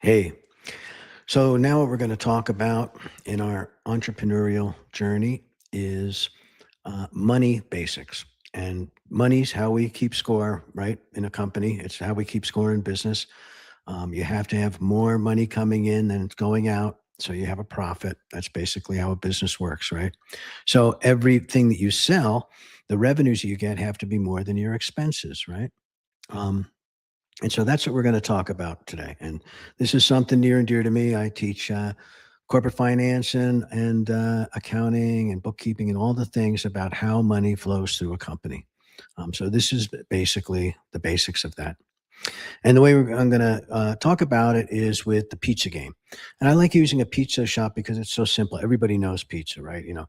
Hey, so now what we're going to talk about in our entrepreneurial journey is money basics. And money's how we keep score, right? In a company, it's how we keep score in business. You have to have more money coming in than it's going out. So you have a profit. That's basically how a business works, right? So everything that you sell, the revenues you get have to be more than your expenses, right? Um, and so that's what we're going to talk about today. And this is something near and dear to me. I teach corporate finance and accounting and bookkeeping and all the things about how money flows through a company. So this is basically the basics of that. And the way I'm going to talk about it is with the pizza game. And I like using a pizza shop because it's so simple. Everybody knows pizza, right? You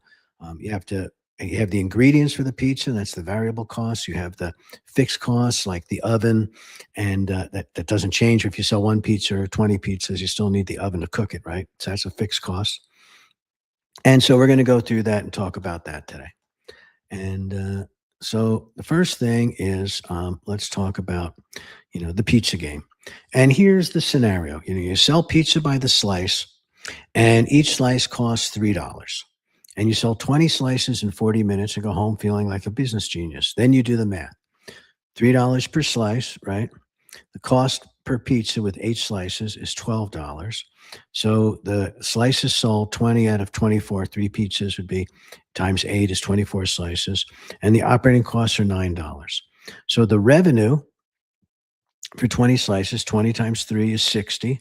have to you have the ingredients for the pizza, and that's the variable costs. You have the fixed costs like the oven, and that doesn't change if you sell one pizza or 20 pizzas. You still need the oven to cook it, right? So that's a fixed cost. And so we're going to go through that and talk about that today. And so the first thing is let's talk about the pizza game. And here's the scenario: you sell pizza by the slice, and each slice costs $3. And you sell 20 slices in 40 minutes and go home feeling like a business genius. Then you do the math: $3 per slice, right? The cost per pizza with 8 slices is $12. So the slices sold 20 out of 24, three pizzas would be times eight is 24 slices. And the operating costs are $9. So the revenue for 20 slices, 20 times three is 60.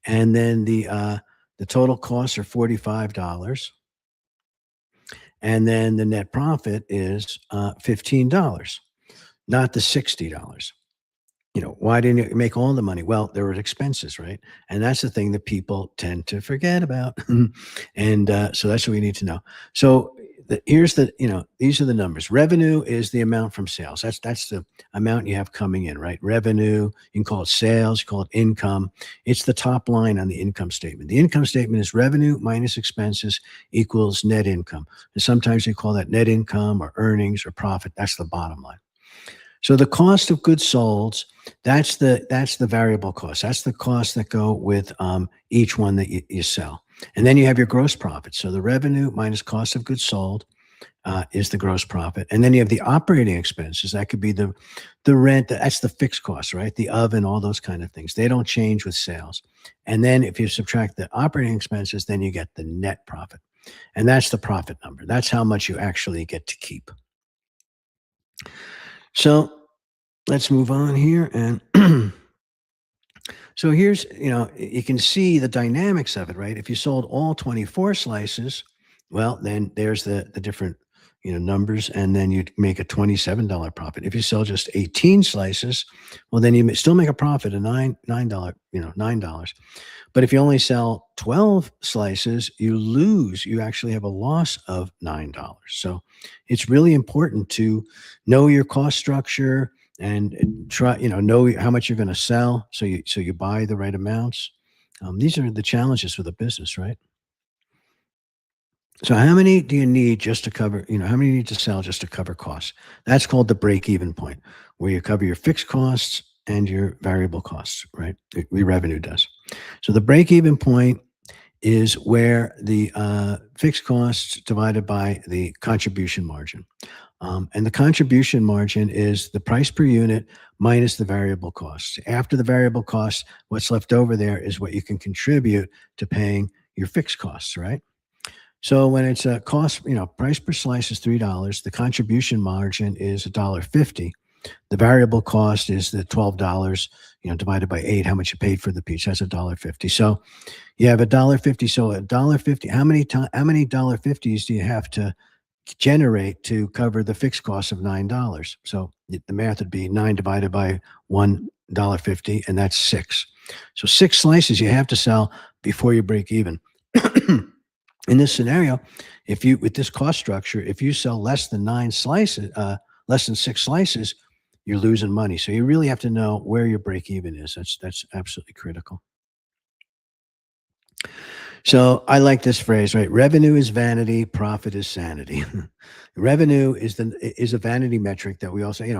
And then the total costs are $45. And then the net profit is $15, not the $60. Why didn't you make all the money? Well, there were expenses, right? And that's the thing that people tend to forget about. And so that's what we need to know. So here's these are the numbers. Revenue is the amount from sales. That's the amount you have coming in, right? Revenue, you can call it sales, you call it income. It's the top line on the income statement. The income statement is revenue minus expenses equals net income. And sometimes we call that net income or earnings or profit. That's the bottom line. So the cost of goods sold, that's the variable cost. That's the cost that go with each one that you sell. And then you have your gross profit. So the revenue minus cost of goods sold is the gross profit. And then you have the operating expenses. That could be the rent. That's the fixed cost, right? The oven, all those kind of things. They don't change with sales. And then if you subtract the operating expenses, then you get the net profit. And that's the profit number. That's how much you actually get to keep. So let's move on here. And so here's, you can see the dynamics of it, right? If you sold all 24 slices, well, then there's the different, numbers, and then you'd make a $27 profit. If you sell just 18 slices, well, then you still make a profit of $9, $9. But if you only sell 12 slices, you lose. You actually have a loss of $9. So it's really important to know your cost structure and try, know how much you're going to sell. So you buy the right amounts. These are the challenges with a business, right? So how many do you need just to cover, how many you need to sell just to cover costs? That's called the break even point, where you cover your fixed costs and your variable costs, right? The revenue does. So the break even point is where the fixed costs divided by the contribution margin. And the contribution margin is the price per unit minus the variable costs. After the variable costs, what's left over there is what you can contribute to paying your fixed costs, right? So when it's a cost, price per slice is $3. The contribution margin is $1.50. The variable cost is the $12, divided by eight, how much you paid for the piece. That's $1.50. So you have $1.50. So $1.50. How many $1.50s do you have to generate to cover the fixed cost of $9? So the math would be 9 divided by $1.50, and that's 6. So 6 slices you have to sell before you break even. In this scenario, if you with this cost structure, if you sell less than 9 slices, less than 6 slices, you're losing money. So you really have to know where your break even is. That's absolutely critical. So I like this phrase, right? Revenue is vanity, profit is sanity. Revenue is a vanity metric that we all say,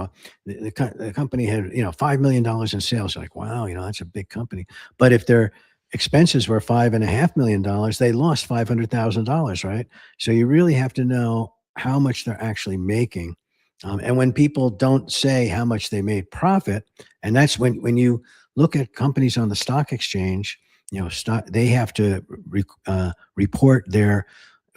the company had, $5 million in sales. Like, wow, that's a big company. But if their expenses were $5.5 million, they lost $500,000, right? So you really have to know how much they're actually making. And when people don't say how much they made profit, and that's when you look at companies on the stock exchange, they have to report their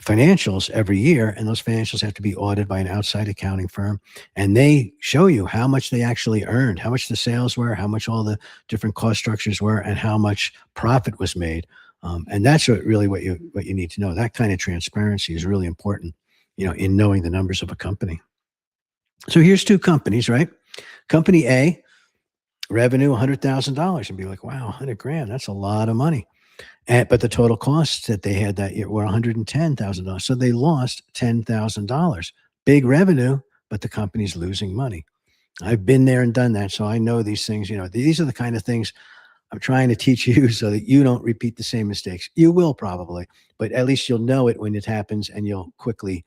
financials every year, and those financials have to be audited by an outside accounting firm, and they show you how much they actually earned, how much the sales were, how much all the different cost structures were, and how much profit was made. And that's really what you need to know. That kind of transparency is really important, in knowing the numbers of a company. So here's two companies, right? Company A, revenue $100,000, and be like, wow, 100 grand, that's a lot of money. But the total costs that they had that year were $110,000. So they lost $10,000. Big revenue, but the company's losing money. I've been there and done that. So I know these things. These are the kind of things I'm trying to teach you so that you don't repeat the same mistakes. You will probably, but at least you'll know it when it happens, and you'll quickly,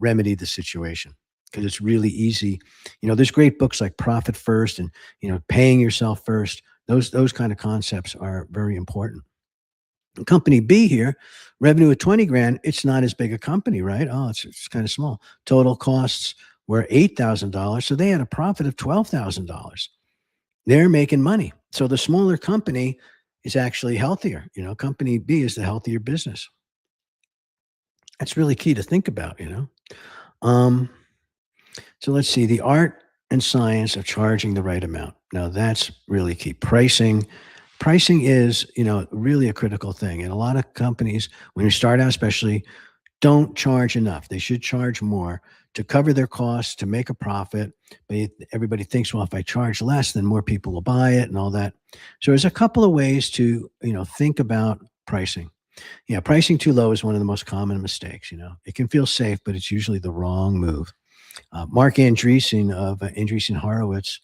remedy the situation, because it's really easy. There's great books like Profit First and, paying yourself first. Those kind of concepts are very important. Company B here, revenue at 20 grand, it's not as big a company, right? Oh, it's kind of small. Total costs were $8,000. So they had a profit of $12,000. They're making money. So the smaller company is actually healthier. Company B is the healthier business. That's really key to think about. Um, so let's see, the art and science of charging the right amount. Now that's really key. Pricing is, really a critical thing. And a lot of companies, when you start out especially, don't charge enough. They should charge more to cover their costs, to make a profit. But everybody thinks, well, if I charge less, then more people will buy it and all that. So there's a couple of ways to, think about pricing. Yeah, pricing too low is one of the most common mistakes. It can feel safe, but it's usually the wrong move. Mark Andreessen of Andreessen Horowitz,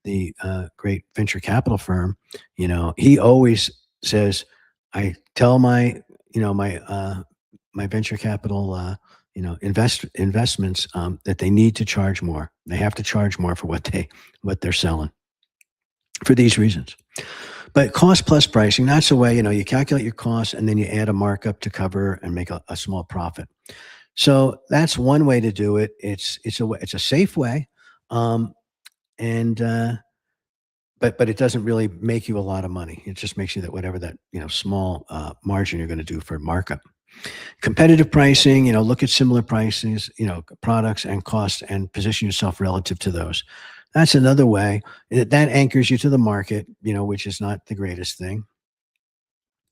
the great venture capital firm, he always says, I tell my venture capital, investments, that they need to charge more. They have to charge more for what they're selling, for these reasons. But cost plus pricing, that's the way, you calculate your costs and then you add a markup to cover and make a small profit. So that's one way to do it. It's a safe way, and but it doesn't really make you a lot of money. It just makes you that whatever that small margin you're going to do for markup. Competitive pricing, look at similar prices, products and costs, and position yourself relative to those. That's another way that anchors you to the market, which is not the greatest thing.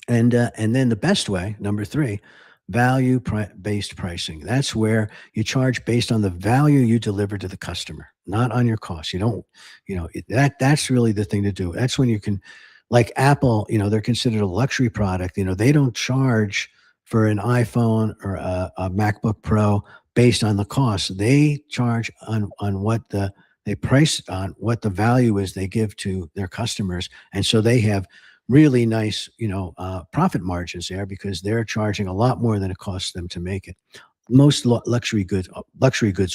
And then the best way, number three, based pricing. That's where you charge based on the value you deliver to the customer, not on your cost. You don't, that's really the thing to do. That's when you can, like Apple, they're considered a luxury product. They don't charge for an iPhone or a MacBook Pro based on the cost. They charge on they price on what the value is they give to their customers, and so they have really nice, profit margins there, because they're charging a lot more than it costs them to make it. Most luxury goods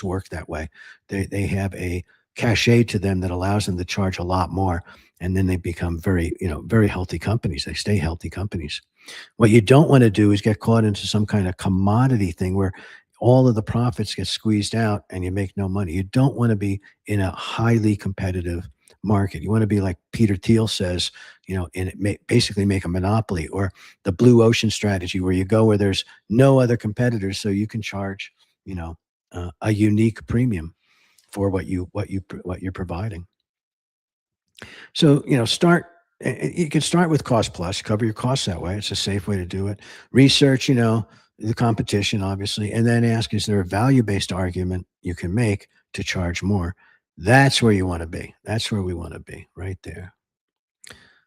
work that way. They have a cachet to them that allows them to charge a lot more, and then they become very healthy companies. They stay healthy companies. What you don't want to do is get caught into some kind of commodity thing where all of the profits get squeezed out and you make no money. You don't want to be in a highly competitive market. You want to be like Peter Thiel says, basically make a monopoly, or the blue ocean strategy, where you go where there's no other competitors, so you can charge, a unique premium for what you're providing. So, you can start with cost plus, cover your costs that way. It's a safe way to do it. Research, the competition, obviously, and then ask, is there a value-based argument you can make to charge more? That's where you want to be. That's where we want to be, right there.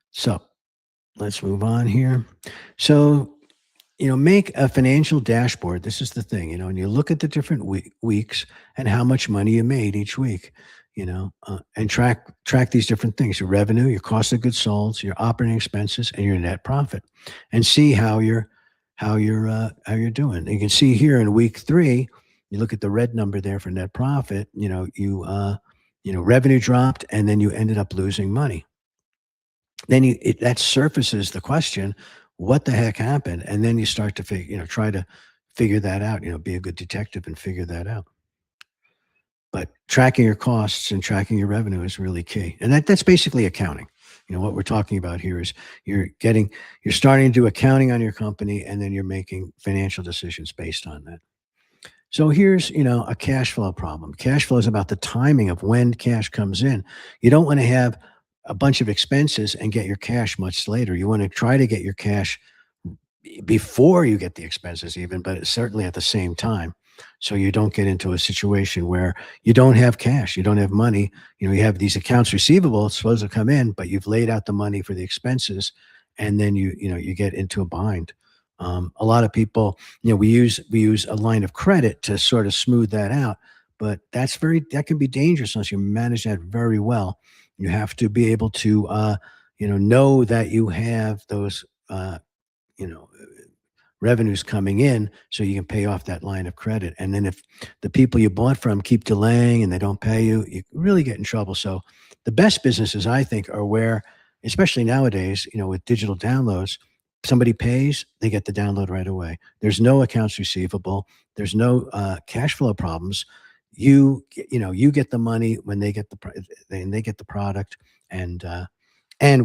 So let's move on here. So, make a financial dashboard. This is the thing, and you look at the different weeks and how much money you made each week, and track these different things: your revenue, your cost of goods sold, your operating expenses, and your net profit, and see how you're doing. You can see here in week 3, you look at the red number there for net profit. Revenue dropped, and then you ended up losing money. then that surfaces the question, what the heck happened? And then you start to try to figure that out, be a good detective and figure that out. But tracking your costs and tracking your revenue is really key. And that's basically accounting. What we're talking about here is you're starting to do accounting on your company, and then you're making financial decisions based on that. So here's, a cash flow problem. Cash flow is about the timing of when cash comes in. You don't want to have a bunch of expenses and get your cash much later. You want to try to get your cash before you get the expenses even, but certainly at the same time. So you don't get into a situation where you don't have cash, you don't have money. You have these accounts receivable supposed to come in, but you've laid out the money for the expenses, and then you get into a bind. A lot of people, we use a line of credit to sort of smooth that out, but that can be dangerous unless you manage that very well. You have to be able to know that you have those you know revenues coming in so you can pay off that line of credit. And then if the people you bought from keep delaying and they don't pay you, you really get in trouble. So the best businesses, I think, are where, especially nowadays, with digital downloads, somebody pays, they get the download right away. There's no accounts receivable. There's no cash flow problems. You get the money when they get they get the product. And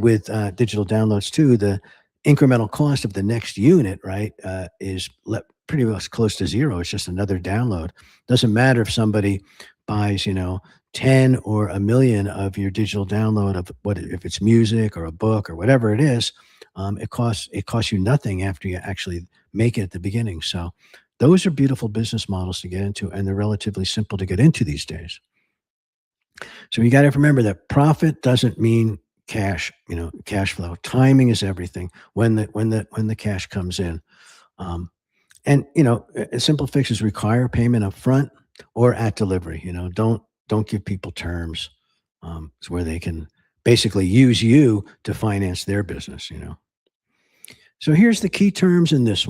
with digital downloads too, the incremental cost of the next unit, right, is pretty much close to zero. It's just another download. Doesn't matter if somebody buys, 10 or a million of your digital download of what, if it's music or a book or whatever it is. It costs you nothing after you actually make it at the beginning. So those are beautiful business models to get into, and they're relatively simple to get into these days. So you got to remember that profit doesn't mean cash flow. Timing is everything. When the cash comes in, and simple fixes require payment up front or at delivery. Don't give people terms. It's where they can basically use you to finance their business. So here's the key terms in this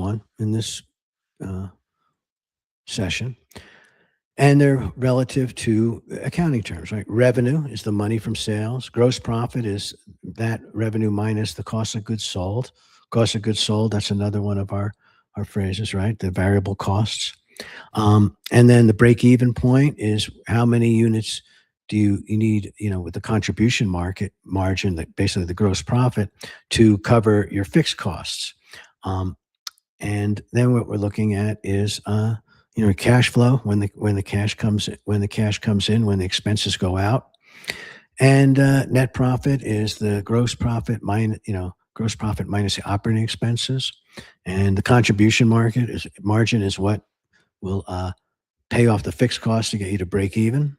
uh, session. And they're relative to accounting terms, right? Revenue is the money from sales. Gross profit is that revenue minus the cost of goods sold. Cost of goods sold, that's another one of our phrases, right? The variable costs. And then the break even point is how many units do you need, with the contribution market margin, basically the gross profit, to cover your fixed costs. And then what we're looking at is cash flow when the cash comes in, when the expenses go out. And net profit is the gross profit minus the operating expenses. And the contribution margin is what will pay off the fixed costs to get you to break even.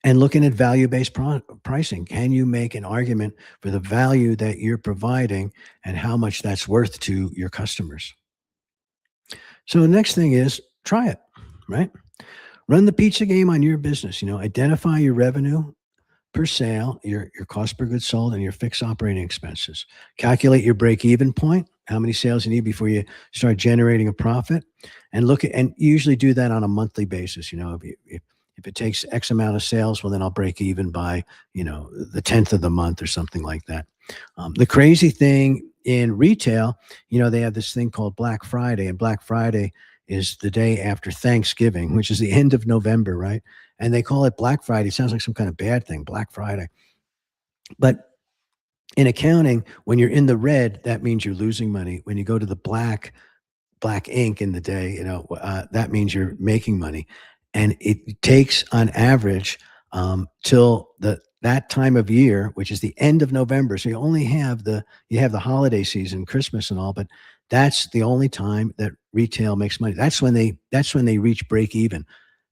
And looking at value-based pricing, can you make an argument for the value that you're providing and how much that's worth to your customers? So the next thing is try it, right? Run the pizza game on your business. Identify your revenue per sale, your cost per goods sold, and your fixed operating expenses. Calculate your break-even point, how many sales you need before you start generating a profit, and usually do that on a monthly basis. If it takes X amount of sales, well, then I'll break even by the 10th of the month or something like that. The crazy thing in retail, they have this thing called Black Friday, and Black Friday is the day after Thanksgiving, which is the end of November, right? And they call it Black Friday. It sounds like some kind of bad thing, Black Friday. But in accounting, when you're in the red, that means you're losing money. When you go to the black ink in the day, that means you're making money. And it takes on average till that time of year, which is the end of November. So you have the holiday season, Christmas and all, but that's the only time that retail makes money. That's when they reach break even.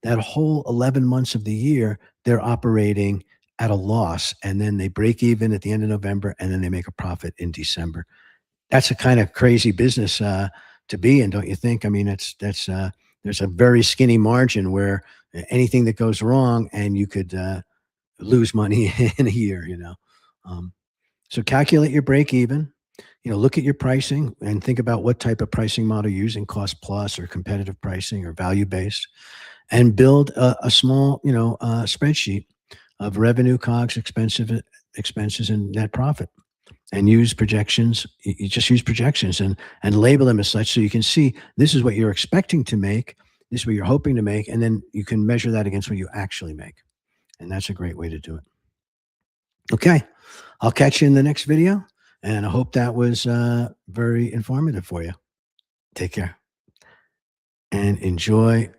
That whole 11 months of the year, they're operating at a loss, and then they break even at the end of November, and then they make a profit in December. That's a kind of crazy business to be in, don't you think? I mean, there's a very skinny margin where anything that goes wrong, and you could lose money in a year. Um, so calculate your break even. Look at your pricing and think about what type of pricing model you're using: cost plus, or competitive pricing, or value based, and build a small spreadsheet of revenue, COGS, expenses, and net profit. and use projections. You just use projections and label them as such so you can see this is what you're expecting to make, this is what you're hoping to make, and then you can measure that against what you actually make. And that's a great way to do it. Okay. I'll catch you in the next video. And I hope that was very informative for you. Take care and enjoy